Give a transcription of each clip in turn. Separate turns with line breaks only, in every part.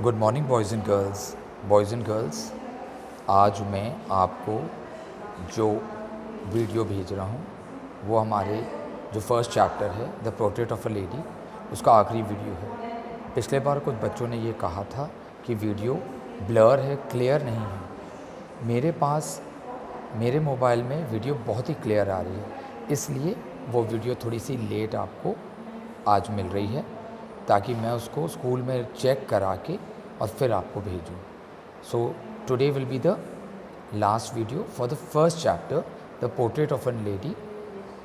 Good morning boys and girls. आज मैं आपको जो वीडियो भेज रहा हूँ वो हमारे जो फर्स्ट चैप्टर है the portrait of a lady, उसका आखिरी वीडियो है। पिछले बार कुछ बच्चों ने ये कहा था कि वीडियो ब्लर है, क्लियर नहीं है। मेरे पास मेरे मोबाइल में वीडियो बहुत ही क्लियर आ रही है, इसलिए वो वीडियो थोड़ी सी लेट आपको आज मिल रही है, ताकि मैं उसको स्कूल में चेक करा के और फिर आपको भेजूँ। So today will be the last video for the first chapter the portrait of an lady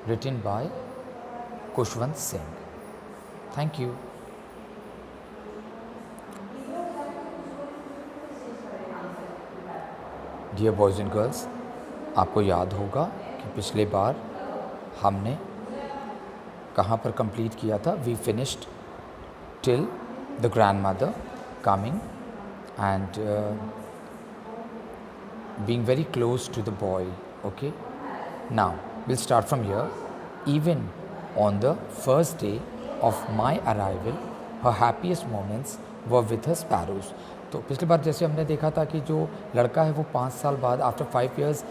written by Khushwant Singh. Thank you. Dear boys and girls, आपको याद होगा कि पिछले बार हमने कहाँ पर कंप्लीट किया था। We finished till the grandmother coming and being very close to the boy. Okay, now we'll start from here. Even on the first day of my arrival, her happiest moments were with her sparrows. तो पिछली बार जैसे हमने देखा था कि जो लड़का है वो 5 साल बाद after 5 years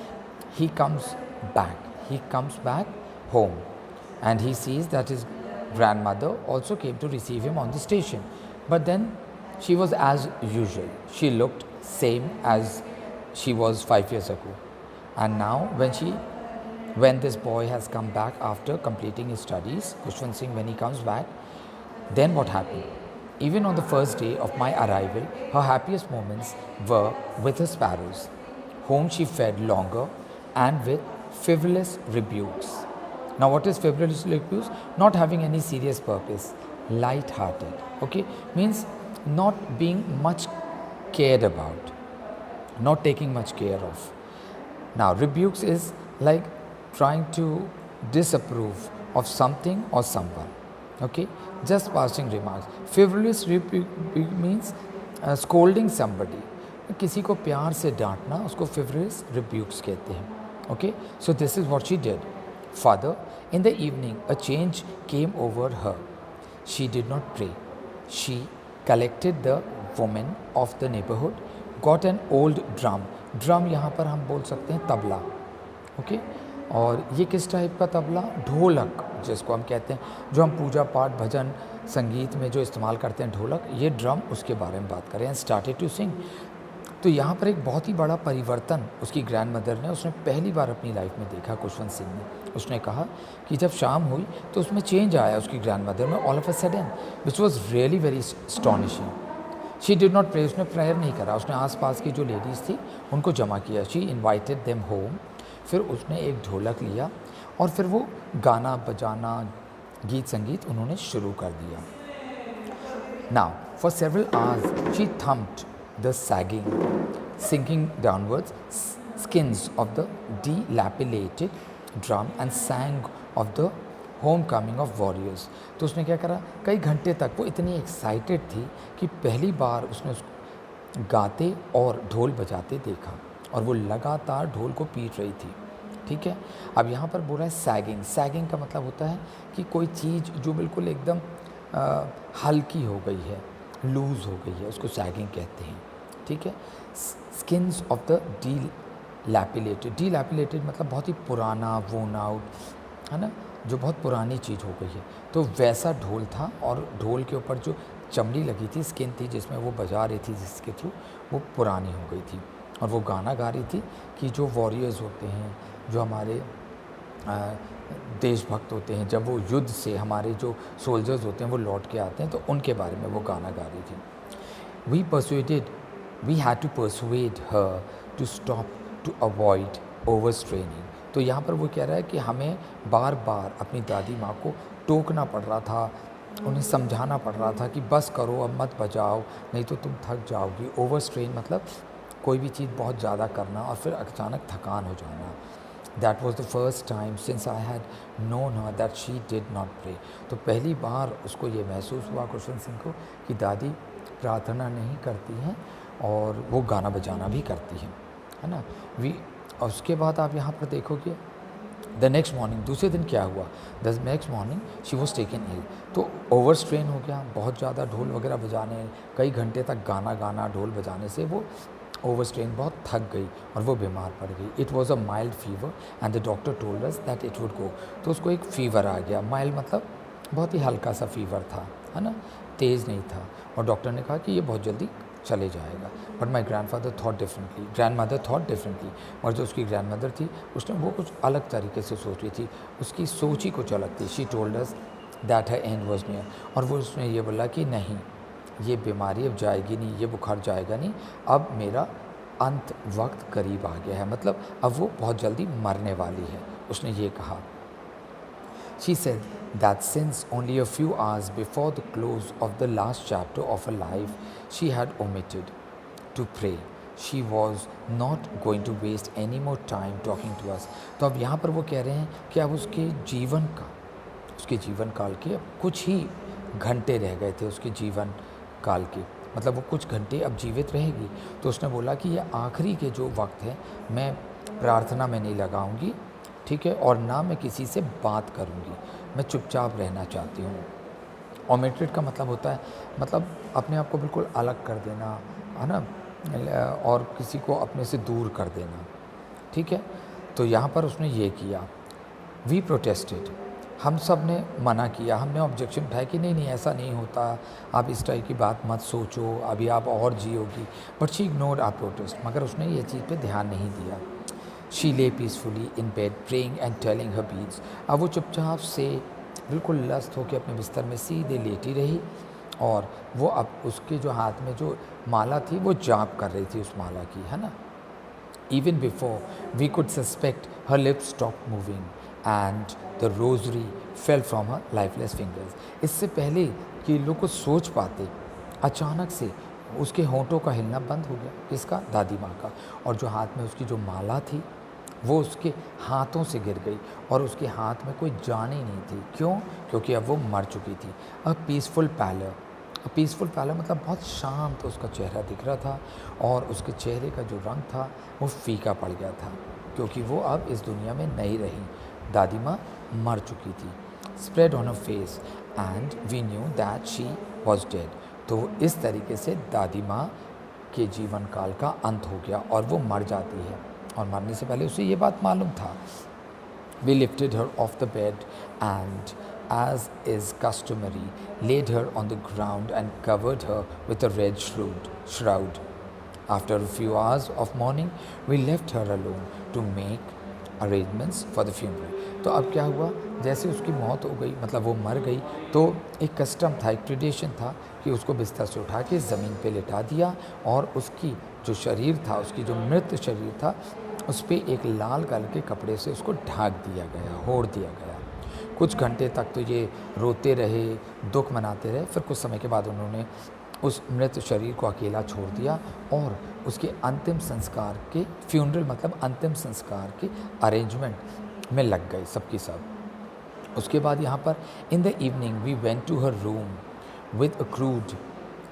he comes back home and he sees that his grandmother also came to receive him on the station, but then she was as usual. She looked same as she was 5 years ago. And now when this boy has come back after completing his studies, Khushwant Singh, when he comes back, then what happened? Even on the first day of my arrival, her happiest moments were with her sparrows, whom she fed longer and with frivolous rebukes. Now, what is frivolous rebukes? Not having any serious purpose, light-hearted. Okay, means not being much cared about, not taking much care of. Now, rebukes is like trying to disapprove of something or someone. Okay, just passing remarks. Frivolous rebuke means scolding somebody. किसी को प्यार से डांटना उसको frivolous rebukes कहते हैं. Okay, so this is what she did. Father, in the evening, a change came over her. She did not pray. She collected the women of the neighborhood, got an old drum. Drum यहाँ पर हम बोल सकते हैं tabla. Okay, और ये किस type का तबला? ढोलक जिसको हम कहते हैं, जो हम पूजा पाठ भजन संगीत में जो इस्तेमाल करते हैं ढोलक, ये ड्रम, उसके बारे में बात करें. And started to sing. तो यहाँ पर एक बहुत ही बड़ा परिवर्तन उसकी ग्रैंड मदर ने, उसने पहली बार अपनी लाइफ में देखा खुशवंत सिंह ने. उसने कहा कि जब शाम हुई तो उसमें चेंज आया उसकी ग्रैंड मदर में, all of a sudden, which was really very astonishing. She did not pray, उसने प्रेयर नहीं करा. उसने आसपास की जो लेडीज़ थी उनको जमा किया. She invited them home. फिर उसने एक ढोलक लिया और फिर वो गाना बजाना, गीत संगीत उन्होंने शुरू कर दिया. Now for several hours she thumped the sinking downwards skins of the dilapidated drum and sang of the homecoming of warriors. तो उसने क्या करा, कई घंटे तक वो इतनी एक्साइटेड थी कि पहली बार उसने उसको गाते और ढोल बजाते देखा, और वो लगातार ढोल को पीट रही थी. ठीक है, अब यहाँ पर बोल रहा है सैगिंग. सैगिंग का मतलब होता है कि कोई चीज़ जो बिल्कुल एकदम हल्की हो गई है, लूज़ हो गई है, उसको सैगिंग कहते हैं. ठीक है. Skins of the dilapidated. Dilapidated मतलब बहुत ही पुराना, वोन आउट, है ना, जो बहुत पुरानी चीज़ हो गई है. तो वैसा ढोल था, और ढोल के ऊपर जो चमड़ी लगी थी, स्किन थी जिसमें वो बजा रही थी, जिसके थ्रू वो पुरानी हो गई थी. और वो गाना गा रही थी कि जो वॉरियर्स होते हैं, जो हमारे देशभक्त होते हैं, जब वो युद्ध से हमारे जो सोल्जर्स होते हैं वो लौट के आते हैं, तो उनके बारे में वो गाना गा रही थी. We had to persuade her to stop to avoid overstraining. तो यहाँ पर वो कह रहा है कि हमें बार बार अपनी दादी माँ को टोकना पड़ रहा था, उन्हें समझाना पड़ रहा था कि बस करो, अब मत बजाओ, नहीं तो तुम थक जाओगी. ओवरस्ट्रेन मतलब कोई भी चीज़ बहुत ज़्यादा करना और फिर अचानक थकान हो जाना. That was the first time since I had known her that she did not pray. तो पहली बार उसको ये महसूस हुआ खुशवंत सिंह को कि दादी प्रार्थना नहीं करती हैं और वो गाना बजाना भी करती हैं, है ना. और उसके बाद आप यहाँ पर देखोगे द नेक्स्ट मॉर्निंग, दूसरे दिन क्या हुआ, the next morning she was taken ill. तो ओवर स्ट्रेन हो गया, बहुत ज़्यादा ढोल वगैरह बजाने, कई घंटे तक गाना गाना ढोल बजाने से वो ओवर स्ट्रेन, बहुत थक गई और वो बीमार पड़ गई। It was a mild fever and the doctor told us that it would go. तो उसको एक फ़ीवर आ गया, माइल्ड मतलब बहुत ही हल्का सा फीवर था, है ना, तेज़ नहीं था। और डॉक्टर ने कहा कि ये बहुत जल्दी चले जाएगा। But my grandfather thought differently, grand mother thought differently. और जो उसकी ग्रैंड मदर थी उसने वो कुछ अलग तरीके से सोच रही थी, उसकी सोच ही कुछ अलग थी। She told us that her and was near. और वो उसने ये बोला कि नहीं, ये बीमारी अब जाएगी नहीं, ये बुखार जाएगा नहीं, अब मेरा अंत वक्त करीब आ गया है, मतलब अब वो बहुत जल्दी मरने वाली है, उसने ये कहा। She said that since only a few hours before the close of the last chapter of her life, she had omitted to pray. She was not going to waste any more time talking to us. तो अब यहाँ पर वो कह रहे हैं कि अब उसके जीवन काल के अब कुछ ही घंटे रह गए थे, उसके जीवन काल के, मतलब वो कुछ घंटे अब जीवित रहेगी। तो उसने बोला कि ये आखिरी के जो वक्त है, मैं प्रार्थना में नहीं लगाऊंगी, ठीक है, और ना मैं किसी से बात करूंगी, मैं चुपचाप रहना चाहती हूँ। ओमिटेड का मतलब होता है, मतलब अपने आप को बिल्कुल अलग कर देना, है ना, और किसी को अपने से दूर कर देना, ठीक है। तो यहाँ पर उसने ये किया, वी प्रोटेस्टेड, हम सब ने मना किया, हमने ऑब्जेक्शन उठाया कि नहीं नहीं ऐसा नहीं होता, आप इस टाइप की बात मत सोचो, अभी आप और जियोगी। But she ignored our protest, मगर उसने ये चीज़ पे ध्यान नहीं दिया। शी ले peacefully in bed praying and telling her beads. अब वो चुपचाप से बिल्कुल लस्त होकर अपने बिस्तर में सीधे लेटी रही, और वो अब उसके जो हाथ में जो माला थी वो जाप कर रही थी उस माला की, है ना। Even before we could suspect, her lips stopped moving and the rosary fell from her lifeless fingers. इससे पहले कि लोग कुछ सोच पाते, अचानक से उसके होंठों का हिलना बंद हो गया। किसका? दादी माँ का। और जो हाथ में उसकी जो माला थी वो उसके हाथों से गिर गई, और उसके हाथ में कोई जान ही नहीं थी। क्यों? क्योंकि अब वो मर चुकी थी। अ पीसफुल पैलर मतलब बहुत शांत उसका चेहरा दिख रहा था, और उसके चेहरे का जो रंग था वो फीका पड़ गया था, क्योंकि वो अब इस दुनिया में नहीं रही। दादी माँ मर चुकी थी। Spread on her face and we knew that she was dead. तो इस तरीके से दादी माँ के जीवन काल का अंत हो गया और वो मर जाती है, और मरने से पहले उसे ये बात मालूम था। We lifted her off the bed and, as is customary, laid her on the ground and covered her with a red shroud. After a few hours of mourning, we left her alone to make arrangements for the funeral. तो अब क्या हुआ, जैसे उसकी मौत हो गई, मतलब वो मर गई, तो एक कस्टम था, एक ट्रेडिशन था कि उसको बिस्तर से उठा के ज़मीन पे लिटा दिया, और उसकी जो शरीर था, उसकी जो मृत शरीर था, उस पर एक लाल कलर के कपड़े से उसको ढक दिया गया, ओढ़ दिया गया। कुछ घंटे तक तो ये रोते रहे, दुख मनाते रहे। फिर कुछ समय के बाद उन्होंने उस मृत शरीर को अकेला छोड़ दिया, और उसके अंतिम संस्कार के, फ्यूनरल मतलब अंतिम संस्कार के अरेंजमेंट में लग गए सबकी सब। उसके बाद यहाँ पर in the evening we went to her room with a crude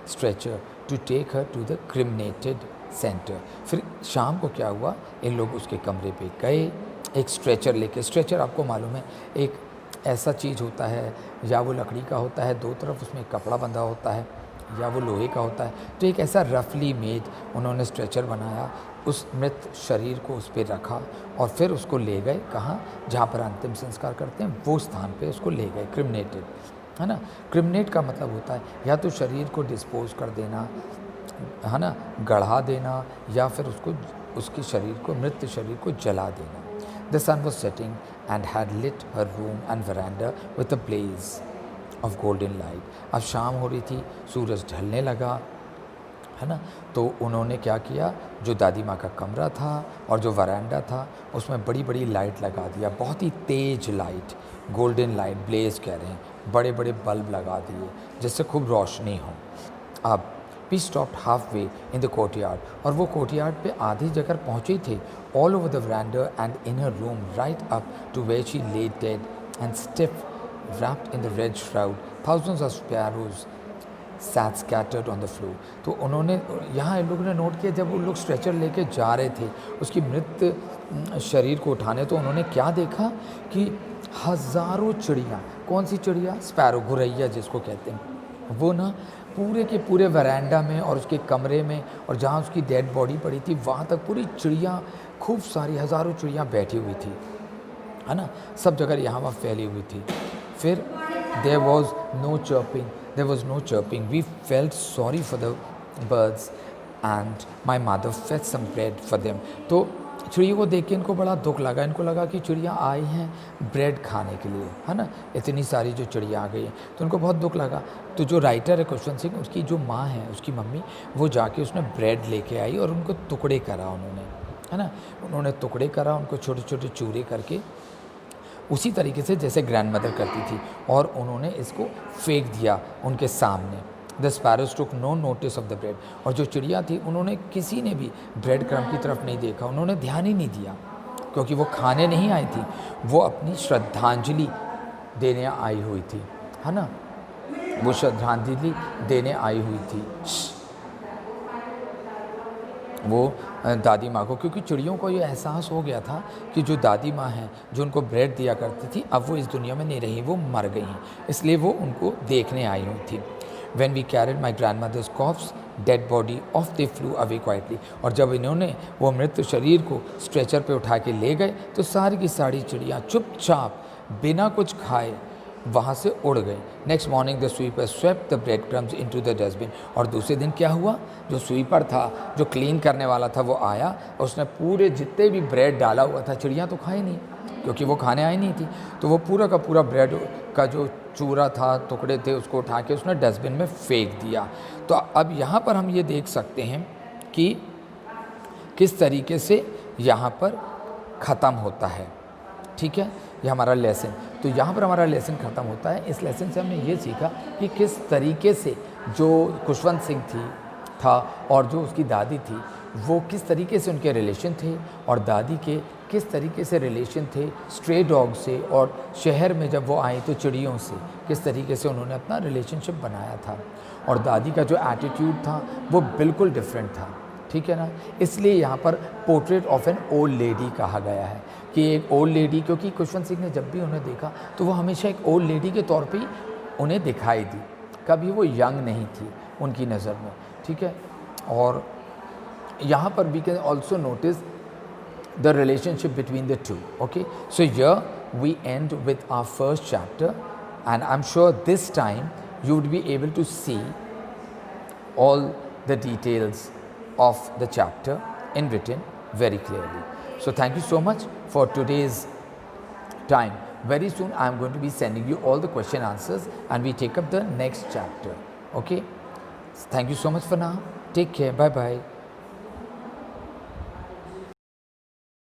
stretcher to take her to the cremation centre. फिर शाम को क्या हुआ, इन लोग उसके कमरे पे गए एक स्ट्रेचर लेके। स्ट्रेचर आपको मालूम है, एक ऐसा चीज़ होता है, या वो लकड़ी का होता है, दो तरफ उसमें कपड़ा बंधा होता है, या वो लोहे का होता है। तो एक ऐसा रफली मेड उन्होंने स्ट्रेचर बनाया, उस मृत शरीर को उस पर रखा, और फिर उसको ले गए कहाँ, जहाँ पर अंतिम संस्कार करते हैं वो स्थान पे उसको ले गए। क्रिमिनेटेड, है ना। क्रिमिनेट का मतलब होता है या तो शरीर को डिस्पोज कर देना, है ना, गढ़ा देना, या फिर उसको, उसके शरीर को, मृत शरीर को जला देना। The sun was setting and had lit her room and veranda with a blaze of golden light. अब शाम हो रही थी, सूरज ढलने लगा, है ना। तो उन्होंने क्या किया, जो दादी माँ का कमरा था और जो वरांडा था उसमें बड़ी बड़ी लाइट लगा दिया, बहुत ही तेज लाइट, गोल्डन लाइट, ब्लेज कह रहे हैं, बड़े बड़े बल्ब लगा दिए जिससे खूब रोशनी हो। अब we stopped half way in the courtyard, और वो कोर्टयार्ड पे आधी जगह पहुँचे थे। All over the veranda and in her room right up to where she lay dead and stiff, wrapped in the red shroud, thousands of sparrows sat scattered on the floor. तो उन्होंने यहाँ इन लोगों ने नोट किया, जब वो लोग stretcher लेके जा रहे थे उसकी मृत शरीर को उठाने, तो उन्होंने क्या देखा कि हज़ारों चिड़िया, कौन सी चिड़िया, स्पैरो, गुरैया जिसको कहते हैं, वो ना पूरे के पूरे वरांडा में और उसके कमरे में और जहाँ उसकी डेड बॉडी पड़ी थी वहाँ तक पूरी चिड़िया, खूब सारी हज़ारों चिड़िया बैठी हुई थी, है ना, सब जगह यहाँ वहाँ फैली हुई थी। फिर there was no chirping, we felt sorry for the birds and my mother fed some bread for them. तो चिड़ियों को देख के इनको बड़ा दुख लगा, इनको लगा कि चिड़िया आई हैं ब्रेड खाने के लिए, है ना, इतनी सारी जो चिड़िया आ गई हैं, तो उनको बहुत दुख लगा। तो जो राइटर है खुशवंत सिंह, उसकी जो माँ है, उसकी मम्मी, वो जाके उसने ब्रेड लेके आई और उनको टुकड़े करा उन्होंने, है ना, उन्होंने टुकड़े करा, उनको छोटे छोटे चूरे करके उसी तरीके से जैसे ग्रैंडमदर करती थी, और उन्होंने इसको फेंक दिया उनके सामने। The sparrows took no notice of the bread, और जो चिड़िया थी उन्होंने, किसी ने भी ब्रेड क्रम्ब की तरफ नहीं देखा, उन्होंने ध्यान ही नहीं दिया, क्योंकि वो खाने नहीं आई थी, वो अपनी श्रद्धांजलि देने आई हुई थी, है ना, वो श्रद्धांजलि देने आई हुई थी वो दादी माँ को, क्योंकि चिड़ियों को ये एहसास हो गया था कि जो दादी माँ हैं, जो उनको ब्रेड दिया करती थी, अब वो इस दुनिया में नहीं रही, वो मर गई हैं, इसलिए वो उनको देखने आई हुई थी। When we carried my grandmother's corpse, dead body off, they flew away quietly. और जब इन्होंने वो मृत शरीर को स्ट्रेचर पे उठा के ले गए, तो सारी की सारी चिड़ियाँ चुपचाप बिना कुछ खाए वहाँ से उड़ गए। Next morning the sweeper swept the bread crumbs into the dustbin. और दूसरे दिन क्या हुआ, जो स्वीपर था, जो क्लीन करने वाला था, वो आया और उसने पूरे जितने भी ब्रेड डाला हुआ था, चिड़ियाँ तो खाई नहीं क्योंकि वो खाने आई नहीं थी, तो वो पूरा का पूरा ब्रेड का जो चूरा था, टुकड़े थे, उसको उठा के उसने डस्टबिन में फेंक दिया। तो अब यहाँ पर हम ये देख सकते हैं कि किस तरीके से यहाँ पर ख़त्म होता है, ठीक है, ये हमारा लेसन। तो यहाँ पर हमारा लेसन ख़त्म होता है। इस लेसन से हमने ये सीखा कि किस तरीके से जो खुशवंत सिंह था और जो उसकी दादी थी, वो किस तरीके से उनके रिलेशन थे, और दादी के किस तरीके से रिलेशन थे स्ट्रे डॉग से, और शहर में जब वो आई तो चिड़ियों से किस तरीके से उन्होंने अपना रिलेशनशिप बनाया था। और दादी का जो एटीट्यूड था वो बिल्कुल डिफरेंट था, ठीक है ना। इसलिए यहाँ पर portrait of an old lady कहा गया है कि एक ओल्ड लेडी, क्योंकि खुशवंत सिंह ने जब भी उन्हें देखा तो वो हमेशा एक ओल्ड लेडी के तौर पे ही उन्हें दिखाई दी, कभी वो यंग नहीं थी उनकी नज़र में, ठीक है। और यहाँ पर we can also notice the relationship between the two. Okay, so here we end with our first chapter, and I'm sure this time you would be able to see all the details of the chapter in written very clearly. So thank you so much for today's time. Very soon I'm going to be sending you all the question answers and we take up the next chapter. Okay, thank you so much for now. Take care. Bye bye.